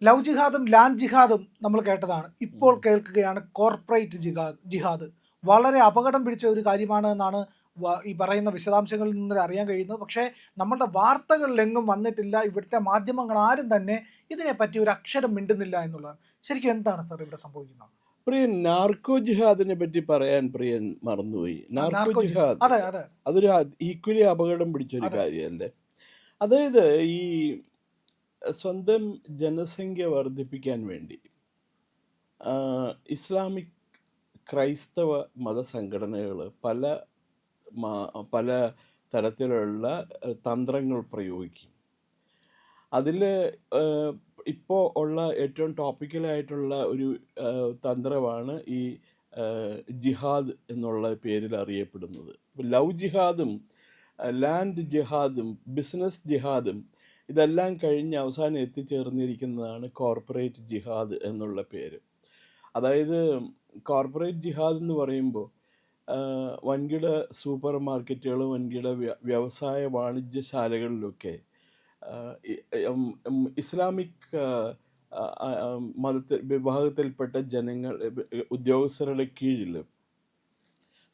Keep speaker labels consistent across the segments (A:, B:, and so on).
A: Love ജിഹാദും land ജിഹാദും നമ്മൾ കേട്ടതാണ്. ഇപ്പോൾ കേൾക്കുകയാണ് കോർപ്പറേറ്റ് ജിഹാദ്. വളരെ അപകടം പിടിച്ച ഒരു കാര്യമാണ് എന്നാണ് ഈ പറയുന്ന വിശദാംശങ്ങളിൽ നിന്ന് അറിയാൻ കഴിയുന്നത്. പക്ഷേ നമ്മളുടെ വാർത്തകളിലെങ്ങും വന്നിട്ടില്ല. ഇവിടുത്തെ മാധ്യമങ്ങൾ ആരും തന്നെ ഇതിനെപ്പറ്റി ഒരു അക്ഷരം മിണ്ടുന്നില്ല എന്നുള്ളതാണ്. ശരിക്കും എന്താണ് സാർ ഇവിടെ സംഭവിക്കുന്നത്?
B: പ്രിയൻ, നാർക്കോ ജിഹാദിനെ പറ്റി പറയാൻ പ്രിയൻ മറന്നുപോയി. നാർക്കോ
A: നാർക്കോ ജിഹാദ്.
B: ജിഹാദ്
A: അതെ, അതെ.
B: അതൊരു ഈക്വലി അപകടം പിടിച്ചൊരു
A: അതെ.
B: കാര്യമല്ലേ. അതായത് ഈ സ്വന്തം ജനസംഖ്യ വർദ്ധിപ്പിക്കാൻ വേണ്ടി ഇസ്ലാമിക് ക്രൈസ്തവ മതസംഘടനകൾ പല തരത്തിലുള്ള തന്ത്രങ്ങൾ പ്രയോഗിക്കും. അതിൽ ഇപ്പോൾ ഉള്ള ഏറ്റവും ടോപ്പിക്കലായിട്ടുള്ള ഒരു തന്ത്രമാണ് ഈ ജിഹാദ് എന്നുള്ള പേരിൽ അറിയപ്പെടുന്നത്. ലവ് ജിഹാദും ലാൻഡ് ജിഹാദും ബിസിനസ് ജിഹാദും ഇതെല്ലാം കഴിഞ്ഞ് അവസാനം എത്തിച്ചേർന്നിരിക്കുന്നതാണ് കോർപ്പറേറ്റ് ജിഹാദ് എന്നുള്ള പേര്. അതായത് കോർപ്പറേറ്റ് ജിഹാദ് എന്ന് പറയുമ്പോൾ വൻകിട സൂപ്പർ മാർക്കറ്റുകളും വൻകിട വ്യവസായ വാണിജ്യശാലകളിലൊക്കെ ഇസ്ലാമിക് വിഭാഗത്തിൽപ്പെട്ട ഉദ്യോഗസ്ഥരുടെ കീഴിൽ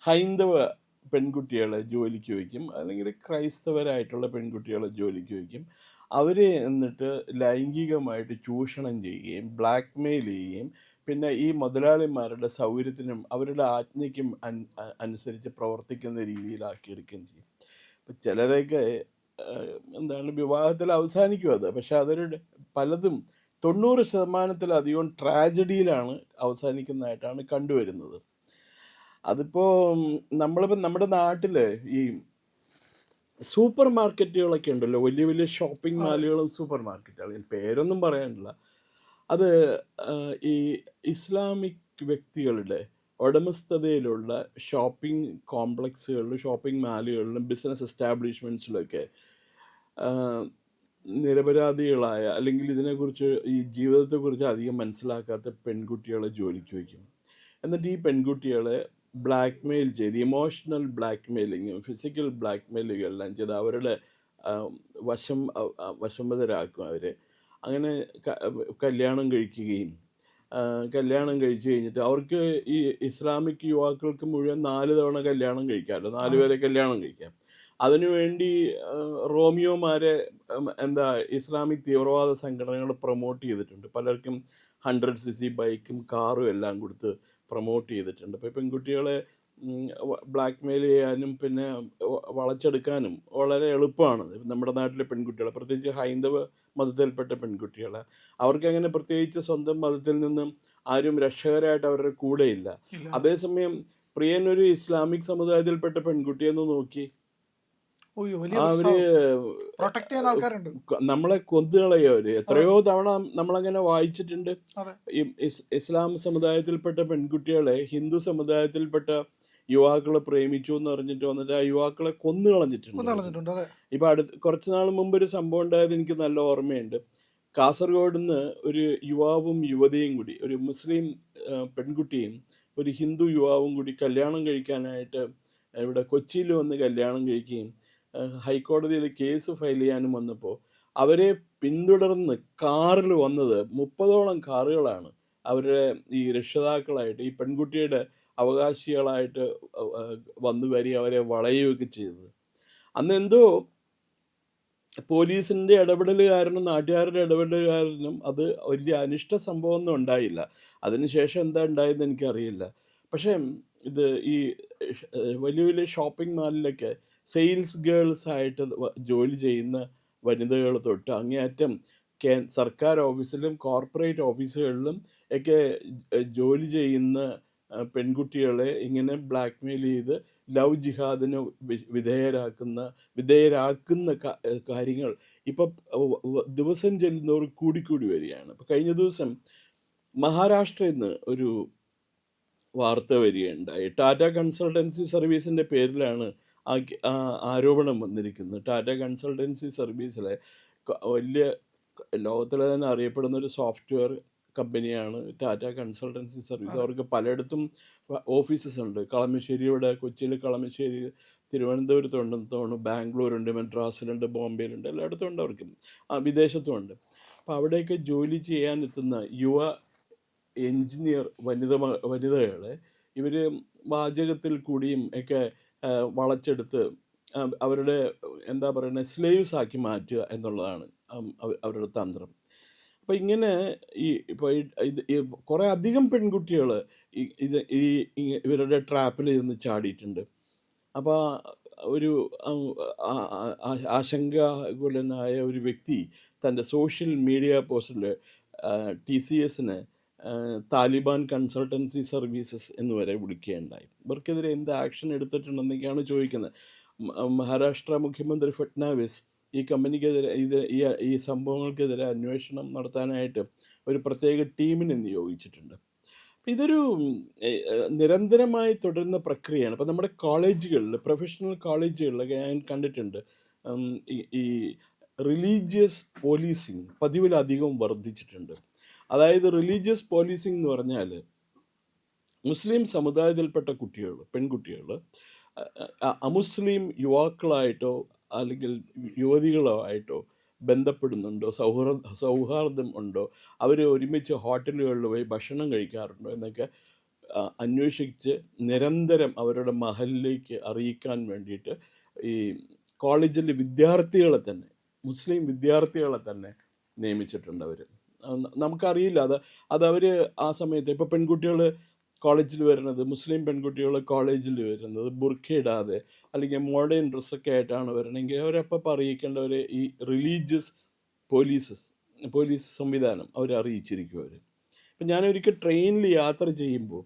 B: ഹൈന്ദവ പെൺകുട്ടികളെ ജോലിക്ക് വയ്ക്കും, അല്ലെങ്കിൽ ക്രൈസ്തവരായിട്ടുള്ള പെൺകുട്ടികളെ ജോലിക്ക് വയ്ക്കും. അവരെ എന്നിട്ട് ലൈംഗികമായിട്ട് ചൂഷണം ചെയ്യുകയും ബ്ലാക്ക് മെയിൽ ചെയ്യുകയും പിന്നെ ഈ മുതലാളിമാരുടെ സൗകര്യത്തിനും അവരുടെ ആജ്ഞയ്ക്കും അനുസരിച്ച് പ്രവർത്തിക്കുന്ന രീതിയിലാക്കിയെടുക്കുകയും ചെയ്യും. ഇപ്പം ചിലരൊക്കെ എന്താണ് വിവാഹത്തിൽ അവസാനിക്കും അത്, പക്ഷെ അവരുടെ പലതും 90% ട്രാജഡിയിലാണ് അവസാനിക്കുന്നതായിട്ടാണ് കണ്ടുവരുന്നത്. അതിപ്പോൾ നമ്മളിപ്പോൾ നമ്മുടെ നാട്ടിൽ ഈ സൂപ്പർ മാർക്കറ്റുകളൊക്കെ ഉണ്ടല്ലോ, വലിയ വലിയ ഷോപ്പിംഗ് മാളുകളും സൂപ്പർ മാർക്കറ്റുകളും, പേരൊന്നും പറയാനില്ല. അത് ഈ ഇസ്ലാമിക് വ്യക്തികളുടെ ഉടമസ്ഥതയിലുള്ള ഷോപ്പിംഗ് കോംപ്ലക്സുകളിലും ഷോപ്പിംഗ് മാളുകളിലും ബിസിനസ് എസ്റ്റാബ്ലിഷ്മെൻറ്റ്സിലൊക്കെ നിരപരാധികളായ അല്ലെങ്കിൽ ഇതിനെക്കുറിച്ച് ഈ ജീവിതത്തെക്കുറിച്ച് അധികം മനസ്സിലാക്കാത്ത പെൺകുട്ടികളെ ജോലിക്ക് വയ്ക്കും. എന്നിട്ട് ഈ പെൺകുട്ടികളെ ബ്ലാക്ക് മെയിൽ ചെയ്ത് ഇമോഷണൽ ബ്ലാക്ക് മെയിലിങ്ങും ഫിസിക്കൽ ബ്ലാക്ക് മെയിലിങ്ങും എല്ലാം ചെയ്ത് അവരുടെ വശംവദരാക്കും അവരെ. അങ്ങനെ കല്യാണം കഴിക്കുകയും കല്യാണം കഴിച്ചു കഴിഞ്ഞിട്ട് അവർക്ക് ഈ ഇസ്ലാമിക് യുവാക്കൾക്ക് മുഴുവൻ 4 തവണ കല്യാണം കഴിക്കാമല്ലോ, 4 പേരെ കല്യാണം കഴിക്കാം. അതിനുവേണ്ടി റോമിയോമാരെ ഇസ്ലാമിക് തീവ്രവാദ സംഘടനകൾ പ്രൊമോട്ട് ചെയ്തിട്ടുണ്ട്. പലർക്കും 100cc ബൈക്കും കാറും എല്ലാം കൊടുത്ത് പ്രൊമോട്ട് ചെയ്തിട്ടുണ്ട്. അപ്പോൾ പെൺകുട്ടികളെ ബ്ലാക്ക് മെയിൽ ചെയ്യാനും പിന്നെ വളച്ചെടുക്കാനും വളരെ എളുപ്പമാണ് നമ്മുടെ നാട്ടിലെ പെൺകുട്ടികളെ, പ്രത്യേകിച്ച് ഹൈന്ദവ മതത്തിൽപ്പെട്ട പെൺകുട്ടികളെ. അവർക്കങ്ങനെ പ്രത്യേകിച്ച് സ്വന്തം മതത്തിൽ നിന്നും ആരും രക്ഷകരായിട്ട് അവരുടെ കൂടെയില്ല. അതേസമയം പ്രിയൻ ഒരു ഇസ്ലാമിക് സമുദായത്തിൽപ്പെട്ട പെൺകുട്ടിയെന്ന് നോക്കി, അവര് നമ്മളെ കൊന്നുകളയവര്. എത്രയോ തവണ നമ്മളങ്ങനെ വായിച്ചിട്ടുണ്ട്. ഇസ്ലാം സമുദായത്തിൽപ്പെട്ട പെൺകുട്ടികളെ ഹിന്ദു സമുദായത്തിൽപ്പെട്ട യുവാക്കളെ പ്രേമിച്ചു എന്ന് പറഞ്ഞിട്ട് വന്നിട്ട് ആ യുവാക്കളെ കൊന്നു കളഞ്ഞിട്ടുണ്ട്. ഇപ്പൊ കുറച്ച് നാൾ മുമ്പ് ഒരു സംഭവം ഉണ്ടായത് എനിക്ക് നല്ല ഓർമ്മയുണ്ട്. കാസർഗോഡ് നിന്ന് ഒരു യുവാവും യുവതിയും കൂടി, ഒരു മുസ്ലിം പെൺകുട്ടിയും ഒരു ഹിന്ദു യുവാവും കൂടി കല്യാണം കഴിക്കാനായിട്ട് ഇവിടെ കൊച്ചിയിൽ വന്ന് കല്യാണം കഴിക്കുകയും ഹൈക്കോടതിയിൽ കേസ് ഫയൽ ചെയ്യാനും വന്നപ്പോൾ അവരെ പിന്തുടർന്ന് കാറിൽ വന്നത് 30ഓളം കാറുകളാണ് അവരുടെ ഈ രക്ഷിതാക്കളായിട്ട് ഈ പെൺകുട്ടിയുടെ അവകാശികളായിട്ട് വന്നു വരി അവരെ വളയുകയൊക്കെ ചെയ്തത്. അന്ന് എന്തോ പോലീസിൻ്റെ ഇടപെടൽ കാരണം, നാട്ടുകാരുടെ ഇടപെടൽ കാരണം അത് വലിയ അനിഷ്ട സംഭവമൊന്നും ഉണ്ടായില്ല. അതിനുശേഷം എന്താ ഉണ്ടായതെന്ന് എനിക്കറിയില്ല. പക്ഷേ ഇത് ഈ വലിയ വലിയ ഷോപ്പിംഗ് മാളിലൊക്കെ സെയിൽസ് ഗേൾസ് ആയിട്ട് ജോലി ചെയ്യുന്ന വനിതകൾ തൊട്ട് അങ്ങേയറ്റം സർക്കാർ ഓഫീസിലും കോർപ്പറേറ്റ് ഓഫീസുകളിലും ഒക്കെ ജോലി ചെയ്യുന്ന പെൺകുട്ടികളെ ഇങ്ങനെ ബ്ലാക്ക് മെയിൽ ചെയ്ത് ലവ് ജിഹാദിന് വിധേയരാക്കുന്ന കാര്യങ്ങൾ ഇപ്പം ദിവസം ചെല്ലുന്നവർ കൂടിക്കൂടി വരികയാണ്. ഇപ്പം കഴിഞ്ഞ ദിവസം മഹാരാഷ്ട്രയിൽ നിന്ന് ഒരു വാർത്ത വരികയുണ്ടായി. ടാറ്റ കൺസൾട്ടൻസി സർവീസിൻ്റെ പേരിലാണ് ആരോപണം വന്നിരിക്കുന്നത്. ടാറ്റ കൺസൾട്ടൻസി സർവീസിലെ വലിയ ലോകത്തിലെ തന്നെ അറിയപ്പെടുന്ന ഒരു സോഫ്റ്റ്വെയർ കമ്പനിയാണ് ടാറ്റ കൺസൾട്ടൻസി സർവീസ്. അവർക്ക് പലയിടത്തും ഓഫീസസ് ഉണ്ട്. കളമശ്ശേരിയുടെ, കൊച്ചിയിൽ കളമശ്ശേരി, തിരുവനന്തപുരത്തുണ്ടെന്ന് തോന്നുന്നു, ബാംഗ്ലൂരുണ്ട്, മദ്രാസിലുണ്ട്, ബോംബെയിലുണ്ട്, എല്ലായിടത്തും ഉണ്ട് അവർക്ക്, വിദേശത്തും ഉണ്ട്. അപ്പോൾ അവിടെയൊക്കെ ജോലി ചെയ്യാനെത്തുന്ന യുവ എഞ്ചിനീയർ വനിതകളെ ഇവർ വാചകത്തിൽ കൂടിയും ഒക്കെ വളച്ചെടുത്ത് അവരുടെ എന്താ പറയുന്നത് സ്ലേവ്സ് ആക്കി മാറ്റുക എന്നുള്ളതാണ് അവരുടെ തന്ത്രം. അപ്പോൾ ഇങ്ങനെ ഇപ്പോൾ ഇത് കുറേ അധികം പെൺകുട്ടികൾ ഇവരുടെ ട്രാപ്പിൽ ഇരുന്ന് ചാടിയിട്ടുണ്ട്. അപ്പോൾ ഒരു ആശങ്കാകുലനായ ഒരു വ്യക്തി തൻ്റെ സോഷ്യൽ മീഡിയ പോസ്റ്റിൽ TCSന് താലിബാൻ കൺസൾട്ടൻസി സർവീസസ് എന്ന് വരെ വിളിക്കുകയുണ്ടായി. ഇവർക്കെതിരെ എന്ത് ആക്ഷൻ എടുത്തിട്ടുണ്ടെന്നൊക്കെയാണ് ചോദിക്കുന്നത്. മഹാരാഷ്ട്ര മുഖ്യമന്ത്രി ഫട്നാവിസ് ഈ കമ്പനിക്കെതിരെ ഈ സംഭവങ്ങൾക്കെതിരെ അന്വേഷണം നടത്താനായിട്ട് ഒരു പ്രത്യേക ടീമിനെ നിയോഗിച്ചിട്ടുണ്ട്. അപ്പം ഇതൊരു നിരന്തരമായി തുടരുന്ന പ്രക്രിയയാണ്. ഇപ്പം നമ്മുടെ കോളേജുകളിൽ, പ്രൊഫഷണൽ കോളേജുകളിലൊക്കെ ഞാൻ കണ്ടിട്ടുണ്ട് ഈ റിലീജിയസ് പോലീസിങ് പതിവിലധികം വർദ്ധിച്ചിട്ടുണ്ട്. അതായത് റിലീജിയസ് പോലീസിങ് എന്ന് പറഞ്ഞാൽ മുസ്ലിം സമുദായത്തിൽപ്പെട്ട പെൺകുട്ടികൾ അമുസ്ലിം യുവാക്കളായിട്ടോ അല്ലെങ്കിൽ യുവതികളോ ആയിട്ടോ ബന്ധപ്പെടുന്നുണ്ടോ, സൗഹാർദ്ദം ഉണ്ടോ, അവർ ഒരുമിച്ച് ഹോട്ടലുകളിൽ പോയി ഭക്ഷണം കഴിക്കാറുണ്ടോ എന്നൊക്കെ അന്വേഷിച്ച് നിരന്തരം അവരുടെ മഹലിലേക്ക് അറിയിക്കാൻ വേണ്ടിയിട്ട് ഈ കോളേജിലെ വിദ്യാർത്ഥികളെ തന്നെ, മുസ്ലിം വിദ്യാർത്ഥികളെ തന്നെ നിയമിച്ചിട്ടുണ്ട് അവർ. നമുക്കറിയില്ല അതവർ ആ സമയത്ത് ഇപ്പോൾ പെൺകുട്ടികൾ കോളേജിൽ വരുന്നത്, മുസ്ലിം പെൺകുട്ടികൾ കോളേജിൽ വരുന്നത് ബുർഖയിടാതെ അല്ലെങ്കിൽ മോഡേൺ ഡ്രസ്സൊക്കെ ആയിട്ടാണ് വരണമെങ്കിൽ അവരപ്പം അറിയിക്കേണ്ടവർ ഈ റിലീജിയസ് പോലീസ് സംവിധാനം അവരെ അറിയിച്ചിരിക്കും അവർ. ഇപ്പം ഞാനൊരിക്കൽ ട്രെയിനിൽ യാത്ര ചെയ്യുമ്പോൾ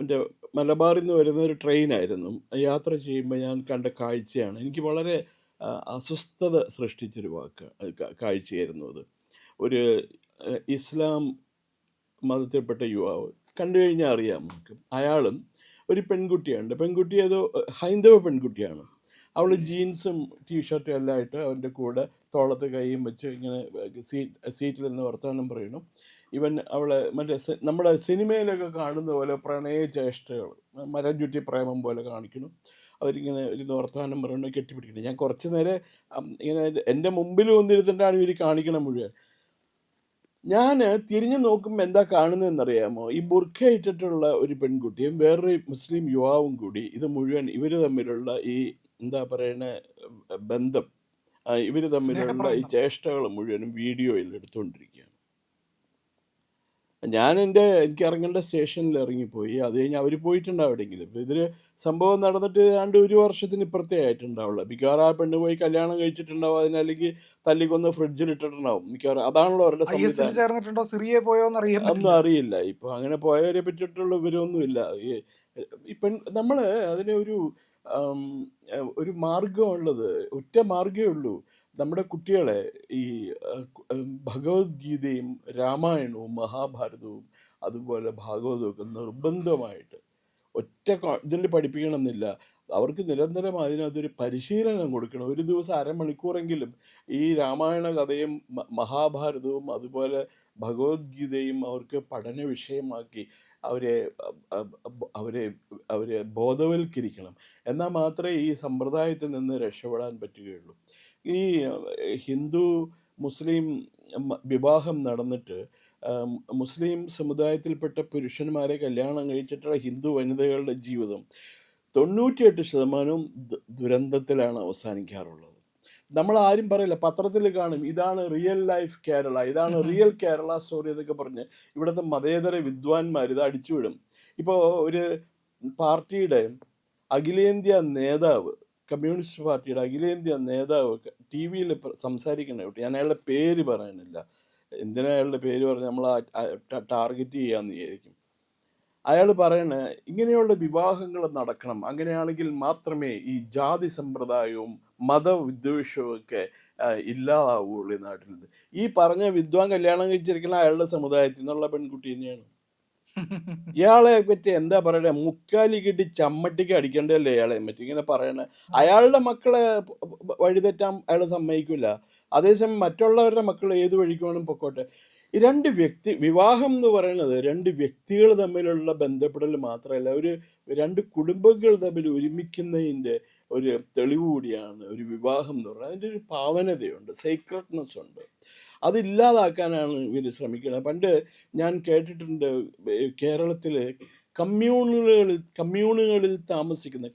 B: എൻ്റെ മലബാറിൽ നിന്ന് വരുന്ന ഒരു ട്രെയിനായിരുന്നു. യാത്ര ചെയ്യുമ്പോൾ ഞാൻ കണ്ട കാഴ്ചയാണ് എനിക്ക് വളരെ അസ്വസ്ഥത സൃഷ്ടിച്ചൊരു കാഴ്ചയായിരുന്നു അത്. ഒരു ഇസ്ലാം മതത്തിൽപ്പെട്ട യുവാവ്, കണ്ടു കഴിഞ്ഞാൽ അറിയാം നമുക്ക്. അയാളും ഒരു പെൺകുട്ടി ഏതോ ഹൈന്ദവ പെൺകുട്ടിയാണ്. അവൾ ജീൻസും ടീഷർട്ടും എല്ലാം ആയിട്ട് അവൻ്റെ കൂടെ തോളത്ത് കൈയും വെച്ച് ഇങ്ങനെ സീറ്റിൽ നിന്ന് വർത്തമാനം പറയണം. അവളെ നമ്മുടെ സിനിമയിലൊക്കെ കാണുന്ന പോലെ പ്രണയ ചേഷ്ടകൾ, മരം ചുറ്റി പ്രേമം പോലെ കാണിക്കണം. അവരിങ്ങനെ ഒരു വർത്തമാനം പറയണം, കെട്ടിപ്പിടിക്കണം. ഞാൻ കുറച്ച് നേരം ഇങ്ങനെ എൻ്റെ മുമ്പിൽ വന്നിരുന്നിട്ടാണ് ഇവർ കാണിക്കണം മുഴുവൻ. ഞാൻ തിരിഞ്ഞു നോക്കുമ്പോൾ എന്താ കാണുന്നതെന്നറിയാമോ? ഈ ബുർഖ ഇട്ടിട്ടുള്ള ഒരു പെൺകുട്ടിയും വേറൊരു മുസ്ലിം യുവാവും കൂടി ഇത് മുഴുവൻ ഇവർ തമ്മിലുള്ള ഈ എന്താ പറയണ ബന്ധം, ഇവർ തമ്മിലുള്ള ഈ ചേഷ്ടകൾ മുഴുവനും വീഡിയോയിൽ എടുത്തുകൊണ്ടിരിക്കുകയാണ്. എനിക്ക് ഇറങ്ങേണ്ട സ്റ്റേഷനിൽ ഇറങ്ങിപ്പോയി. അത് കഴിഞ്ഞ് അവർ പോയിട്ടുണ്ടാവും എവിടെയെങ്കിലും. ഇപ്പോൾ ഇതിൽ സംഭവം നടന്നിട്ട് ഏതാണ്ട് 1 വർഷത്തിന് ഇപ്പുറത്തേ ആയിട്ടുണ്ടാവുള്ളൂ. മിക്കവാറും ആ പെണ്ണ് പോയി കല്യാണം കഴിച്ചിട്ടുണ്ടാവും, അതിനല്ലെങ്കിൽ തല്ലിക്കൊന്ന് ഫ്രിഡ്ജിൽ ഇട്ടിട്ടുണ്ടാവും മിക്കവാറും. അതാണല്ലോ അവരുടെ സംവിധാനം.
A: ചേർന്നിട്ടുണ്ടോ, സിറിയ പോയോന്ന്
B: ഒന്നും അറിയില്ല. ഇപ്പോൾ അങ്ങനെ പോയവരെ പറ്റിയിട്ടുള്ള വിവരമൊന്നുമില്ല. ഈ നമ്മൾ അതിന് ഒരു മാർഗമുള്ളത്, ഒറ്റ മാർഗ്ഗമേ ഉള്ളൂ. നമ്മുടെ കുട്ടികളെ ഈ ഭഗവത്ഗീതയും രാമായണവും മഹാഭാരതവും അതുപോലെ ഭാഗവതവും ഒക്കെ നിർബന്ധമായിട്ട് ഇതിൽ പഠിപ്പിക്കണമെന്നില്ല. അവർക്ക് നിരന്തരം അതിനകത്തൊരു പരിശീലനം കൊടുക്കണം. ഒരു ദിവസം അരമണിക്കൂറെങ്കിലും ഈ രാമായണ കഥയും മഹാഭാരതവും അതുപോലെ ഭഗവത്ഗീതയും അവർക്ക് പഠന വിഷയമാക്കി അവരെ അവരെ അവരെ ബോധവൽക്കരിക്കണം. എന്നാൽ മാത്രമേ ഈ സമ്പ്രദായത്തിൽ നിന്ന് രക്ഷപ്പെടാൻ പറ്റുകയുള്ളൂ. ഈ ഹിന്ദു മുസ്ലിം വിവാഹം നടന്നിട്ട് മുസ്ലിം സമുദായത്തിൽപ്പെട്ട പുരുഷന്മാരെ കല്യാണം കഴിച്ചിട്ടുള്ള ഹിന്ദു വനിതകളുടെ ജീവിതം 98% ദുരന്തത്തിലാണ് അവസാനിക്കാറുള്ളത്. നമ്മൾ ആരും പറയില്ല, പത്രത്തിൽ കാണും ഇതാണ് റിയൽ ലൈഫ് കേരള, ഇതാണ് റിയൽ കേരള സ്റ്റോറി എന്നൊക്കെ പറഞ്ഞ് ഇവിടുത്തെ മതേതര വിദ്വാൻമാർ ഇത് അടിച്ചുവിടും. ഇപ്പോൾ ഒരു പാർട്ടിയുടെ അഖിലേന്ത്യാ നേതാവ്, കമ്മ്യൂണിസ്റ്റ് പാർട്ടിയുടെ അഖിലേന്ത്യാ നേതാവ് TV-യിൽ സംസാരിക്കുന്ന കുട്ടി, ഞാൻ അയാളുടെ പേര് പറയാനില്ല, എന്തിനാ അയാളുടെ പേര് പറഞ്ഞ് നമ്മൾ ടാർഗറ്റ് ചെയ്യാമെന്ന് വിചാരിക്കും. അയാൾ പറയണ ഇങ്ങനെയുള്ള വിവാഹങ്ങൾ നടക്കണം, അങ്ങനെയാണെങ്കിൽ മാത്രമേ ഈ ജാതി സമ്പ്രദായവും മതവിദ്വേഷവും ഒക്കെ ഇല്ലാതാവുകയുള്ളൂ ഈ നാട്ടിൽ. ഈ പറഞ്ഞ വിദ്വാൻ കല്യാണം കഴിച്ചിരിക്കുന്ന അയാളുടെ സമുദായത്തിൽ നിന്നുള്ള പെൺകുട്ടി തന്നെയാണ്. ഇയാളെ പറ്റി എന്താ പറയണേ, മുക്കാലി കിട്ടി ചമ്മട്ടിക്ക് അടിക്കേണ്ടതല്ലേ ഇയാളെ പറ്റി ഇങ്ങനെ പറയണേ. അയാളുടെ മക്കളെ വഴിതെറ്റാൻ അയാൾ സമ്മതിക്കില്ല. അതേസമയം മറ്റുള്ളവരുടെ മക്കൾ ഏത് വഴിക്ക് വേണം പൊക്കോട്ടെ. ഈ വിവാഹം എന്ന് പറയുന്നത് 2 വ്യക്തികൾ തമ്മിലുള്ള ബന്ധപ്പെടൽ മാത്രമല്ല, 2 കുടുംബങ്ങൾ തമ്മിൽ ഒരുമിക്കുന്നതിൻ്റെ ഒരു തെളിവ് കൂടിയാണ് ഒരു വിവാഹം എന്ന് പറയുന്നത്. അതിൻ്റെ ഒരു പാവനതയുണ്ട്, സീക്രട്ട്നെസ് ഉണ്ട്. അതില്ലാതാക്കാനാണ് ഇവർ ശ്രമിക്കുന്നത്. പണ്ട് ഞാൻ കേട്ടിട്ടുണ്ട്, കേരളത്തിൽ കമ്മ്യൂണുകളിൽ താമസിക്കുന്ന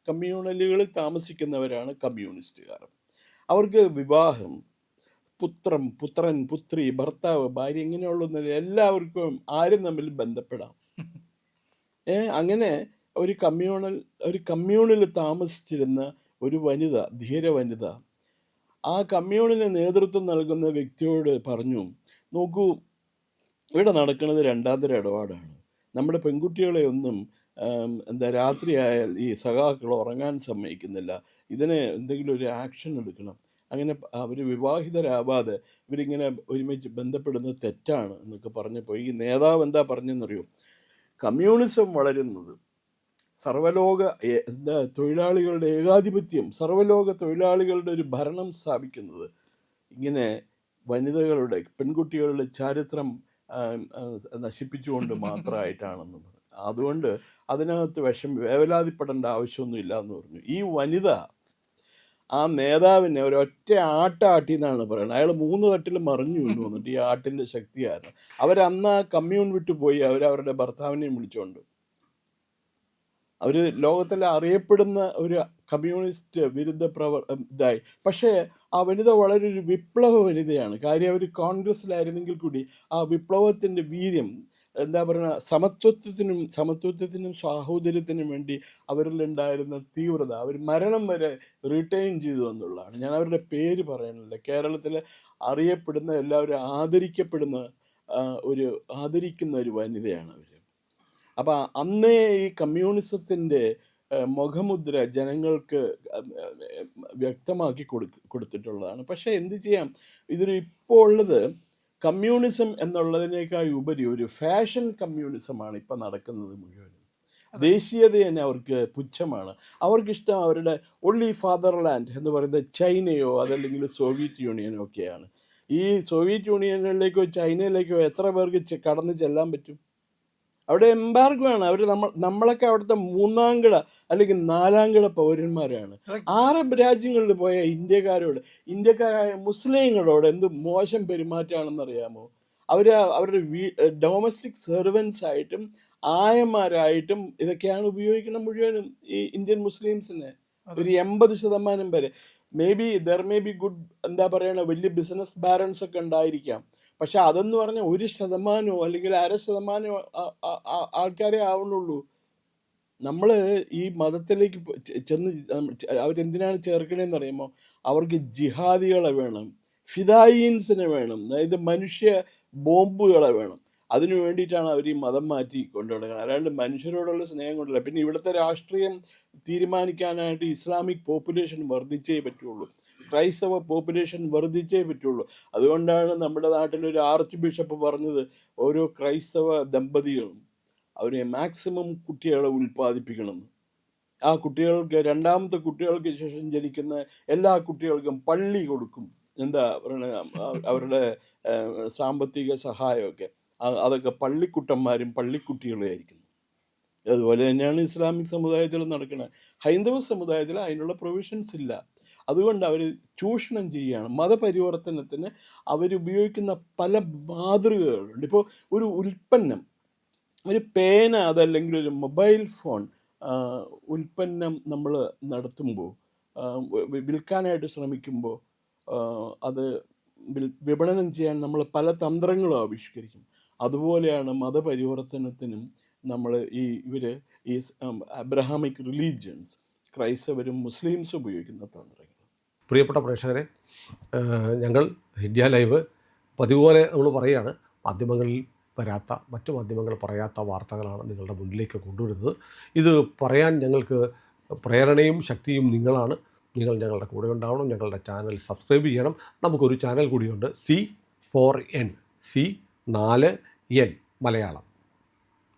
B: കമ്മ്യൂണലുകളിൽ താമസിക്കുന്നവരാണ് കമ്മ്യൂണിസ്റ്റുകാർ. അവർക്ക് വിവാഹം, പുത്രൻ, പുത്രി, ഭർത്താവ്, ഭാര്യ ഇങ്ങനെയുള്ളൊന്നും എല്ലാവർക്കും ആരും തമ്മിൽ ബന്ധപ്പെടാം. അങ്ങനെ ഒരു കമ്മ്യൂണിൽ താമസിച്ചിരുന്ന ഒരു വനിത, ധീര വനിത, ആ കമ്മ്യൂണിന് നേതൃത്വം നൽകുന്ന വ്യക്തിയോട് പറഞ്ഞു, നോക്കൂ, ഇവിടെ നടക്കുന്നത് രണ്ടാന്തര ഇടപാടാണ്. നമ്മുടെ പെൺകുട്ടികളെ ഒന്നും രാത്രിയായാൽ ഈ സഖാക്കൾ ഉറങ്ങാൻ സമ്മതിക്കുന്നില്ല. ഇതിന് എന്തെങ്കിലും ഒരു ആക്ഷൻ എടുക്കണം. അങ്ങനെ അവർ വിവാഹിതരാവാതെ ഇവരിങ്ങനെ ഒരുമിച്ച് ബന്ധപ്പെടുന്നത് തെറ്റാണ് എന്നൊക്കെ പറഞ്ഞപ്പോൾ ഈ നേതാവ് എന്താ പറഞ്ഞെന്നറിയോ? കമ്മ്യൂണിസം വളരുന്നത്, സർവ്വലോക തൊഴിലാളികളുടെ ഏകാധിപത്യം, സർവ്വലോക തൊഴിലാളികളുടെ ഒരു ഭരണം സ്ഥാപിക്കുന്നത് ഇങ്ങനെ വനിതകളുടെ, പെൺകുട്ടികളുടെ ചരിത്രം നശിപ്പിച്ചുകൊണ്ട് മാത്രമായിട്ടാണെന്ന് പറഞ്ഞു. അതുകൊണ്ട് അതിനകത്ത് വേവലാതിപ്പെടേണ്ട ആവശ്യമൊന്നുമില്ല എന്ന് പറഞ്ഞു. ഈ വനിത ആ നേതാവിനെ ഒരൊറ്റ ആട്ടി എന്നാണ് പറയുന്നത്. അയാൾ 3 തട്ടിൽ മറിഞ്ഞു വീണു വന്നിട്ട് ഈ ആട്ടിൻ്റെ ശക്തി കാരണം. അവരന്ന് ആ കമ്മ്യൂൺ വിട്ടു പോയി, അവരവരുടെ ഭർത്താവിനെയും വിളിച്ചുകൊണ്ട്. അവർ ലോകത്തിലെ അറിയപ്പെടുന്ന ഒരു കമ്മ്യൂണിസ്റ്റ് വിരുദ്ധ ഇതായി. പക്ഷേ ആ വനിത വളരെ ഒരു വിപ്ലവ വനിതയാണ്. കാര്യം അവർ കോൺഗ്രസ്സിലായിരുന്നെങ്കിൽ കൂടി ആ വിപ്ലവത്തിൻ്റെ വീര്യം, എന്താ പറയുക, സമത്വത്തിനും സാഹോദര്യത്തിനും വേണ്ടി അവരിലുണ്ടായിരുന്ന തീവ്രത അവർ മരണം വരെ റിട്ടേൺ ചെയ്തു എന്നുള്ളതാണ്. ഞാൻ അവരുടെ പേര് പറയാനില്ല. കേരളത്തിൽ അറിയപ്പെടുന്ന, എല്ലാവരും ആദരിക്കുന്ന ഒരു വനിതയാണ് അവർ. അപ്പം അന്നേ ഈ കമ്മ്യൂണിസത്തിൻ്റെ മുഖമുദ്ര ജനങ്ങൾക്ക് വ്യക്തമാക്കി കൊടുത്തിട്ടുള്ളതാണ്. പക്ഷേ എന്ത് ചെയ്യാം, ഇപ്പോൾ ഉള്ളത് കമ്മ്യൂണിസം എന്നുള്ളതിനേക്കാൾ ഉപരി ഒരു ഫാഷൻ കമ്മ്യൂണിസമാണ് ഇപ്പം നടക്കുന്നത് മുഴുവനും. ദേശീയത തന്നെ അവർക്ക് പുച്ഛമാണ്. അവർക്കിഷ്ടം അവരുടെ ഒള്ളി ഫാദർലാൻഡ് എന്ന് പറയുന്നത് ചൈനയോ അതല്ലെങ്കിൽ സോവിയറ്റ് യൂണിയനോ ഒക്കെയാണ്. ഈ സോവിയറ്റ് യൂണിയനിലേക്കോ ചൈനയിലേക്കോ എത്ര പേർക്ക് കടന്നു ചെല്ലാൻ പറ്റും? അവിടെ എംബാർഗോ ആണ്. അവർ നമ്മളൊക്കെ അവിടുത്തെ 3ാം കിട അല്ലെങ്കിൽ 4ാം കിട പൗരന്മാരാണ്. അറബ് രാജ്യങ്ങളിൽ പോയ ഇന്ത്യക്കാരായ മുസ്ലിങ്ങളോട് എന്ത് മോശം പെരുമാറ്റമാണെന്നറിയാമോ? അവരുടെ ഡൊമസ്റ്റിക് സെർവൻസ് ആയിട്ടും ആയമാരായിട്ടും ഇതൊക്കെയാണ് ഉപയോഗിക്കണം മുഴുവനും ഈ ഇന്ത്യൻ മുസ്ലിംസിനെ. ഒരു 80% വരെ. ദർ മേ ബി ഗുഡ്, എന്താ പറയണ, വലിയ ബിസിനസ് ബാരൻസ് ഒക്കെ ഉണ്ടായിരിക്കാം. പക്ഷെ അതെന്ന് പറഞ്ഞാൽ 1% അല്ലെങ്കിൽ 0.5% ആൾക്കാരെ ആവുന്നുള്ളൂ. നമ്മൾ ഈ മതത്തിലേക്ക് ചെന്ന് അവരെന്തിനാണ് ചേർക്കണേന്ന് അറിയുമോ? അവർക്ക് ജിഹാദികളെ വേണം, ഫിദായീൻസിനെ വേണം, അതായത് മനുഷ്യ ബോംബുകളെ വേണം. അതിനു വേണ്ടിയിട്ടാണ് അവർ ഈ മതം മാറ്റി കൊണ്ടുനടക്കുന്നത്. അല്ലാണ്ട് മനുഷ്യരോടുള്ള സ്നേഹം കൊണ്ടല്ല. പിന്നെ ഇവിടുത്തെ രാഷ്ട്രീയം തീരുമാനിക്കാനായിട്ട് ഇസ്ലാമിക് പോപ്പുലേഷൻ വർദ്ധിച്ചേ പറ്റുള്ളൂ, ക്രൈസ്തവ പോപ്പുലേഷൻ വർദ്ധിച്ചേ പറ്റുള്ളൂ. അതുകൊണ്ടാണ് നമ്മുടെ നാട്ടിലൊരു ആർച്ച് ബിഷപ്പ് പറഞ്ഞത്, ഓരോ ക്രൈസ്തവ ദമ്പതികളും അവരെ മാക്സിമം കുട്ടികളെ ഉൽപ്പാദിപ്പിക്കണമെന്ന്. ആ കുട്ടികൾക്ക്, രണ്ടാമത്തെ കുട്ടികൾക്ക് ശേഷം ജനിക്കുന്ന എല്ലാ കുട്ടികൾക്കും പള്ളി കൊടുക്കും. എന്താ പറയുക, അവരുടെ സാമ്പത്തിക സഹായമൊക്കെ അതൊക്കെ പള്ളിക്കുട്ടന്മാരും പള്ളിക്കുട്ടികളും ആയിരിക്കുന്നു. അതുപോലെ തന്നെയാണ് ഇസ്ലാമിക് സമുദായത്തിൽ നടക്കുന്നത്. ഹൈന്ദവ സമുദായത്തിൽ അതിനുള്ള പ്രൊവിഷൻസ് ഇല്ല. അതുകൊണ്ട് അവർ ചൂഷണം ചെയ്യുകയാണ്. മതപരിവർത്തനത്തിന് അവരുപയോഗിക്കുന്ന പല മാതൃകകളുണ്ട്. ഇപ്പോൾ ഒരു ഉൽപ്പന്നം, ഒരു പേന, അതല്ലെങ്കിൽ ഒരു മൊബൈൽ ഫോൺ ഉൽപ്പന്നം നമ്മൾ നടത്തുമ്പോൾ, വിൽക്കാനായിട്ട് ശ്രമിക്കുമ്പോൾ, അത് വിപണനം ചെയ്യാൻ നമ്മൾ പല തന്ത്രങ്ങളും ആവിഷ്കരിക്കും. അതുപോലെയാണ് മതപരിവർത്തനത്തിനും നമ്മൾ ഈ അബ്രഹാമിക് റിലീജിയൻസ്, ക്രൈസ്തവരും മുസ്ലിംസും ഉപയോഗിക്കുന്ന തന്ത്രങ്ങൾ.
C: പ്രിയപ്പെട്ട പ്രേക്ഷകരെ, ഞങ്ങൾ ഇന്ത്യ ലൈവ് പതിവുപോലെ നമ്മൾ പറയുകയാണ്, മാധ്യമങ്ങളിൽ വരാത്ത, മറ്റു മാധ്യമങ്ങൾ പറയാത്ത വാർത്തകളാണ് നിങ്ങളുടെ മുന്നിലേക്ക് കൊണ്ടുവരുന്നത്. ഇത് പറയാൻ ഞങ്ങൾക്ക് പ്രേരണയും ശക്തിയും നിങ്ങളാണ്. നിങ്ങൾ ഞങ്ങളുടെ കൂടെ ഉണ്ടാവണം. ഞങ്ങളുടെ ചാനൽ സബ്സ്ക്രൈബ് ചെയ്യണം. നമുക്കൊരു ചാനൽ കൂടിയുണ്ട്, C4N മലയാളം.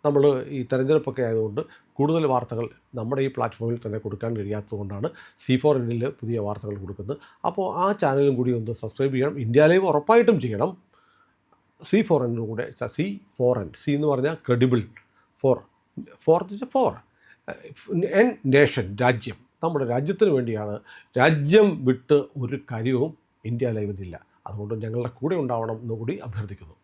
C: നമ്മൾ ഈ തെരഞ്ഞെടുപ്പൊക്കെ ആയതുകൊണ്ട് കൂടുതൽ വാർത്തകൾ നമ്മുടെ ഈ പ്ലാറ്റ്ഫോമിൽ തന്നെ കൊടുക്കാൻ കഴിയാത്തതുകൊണ്ടാണ് C4Nൽ പുതിയ വാർത്തകൾ കൊടുക്കുന്നത്. അപ്പോൾ ആ ചാനലും കൂടി ഒന്ന് സബ്സ്ക്രൈബ് ചെയ്യണം. ഇന്ത്യ ലൈവ് ഉറപ്പായിട്ടും ചെയ്യണം. C4N കൂടെ, C4N, C എന്ന് പറഞ്ഞാൽ ക്രെഡിബിൾ, 4 N നേഷൻ, രാജ്യം. നമ്മുടെ രാജ്യത്തിന് വേണ്ടിയാണ്. രാജ്യം വിട്ട് ഒരു കാര്യവും ഇന്ത്യ ലൈവിനില്ല. അതുകൊണ്ട് ഞങ്ങളുടെ കൂടെ ഉണ്ടാവണം എന്നുകൂടി അഭ്യർത്ഥിക്കുന്നു.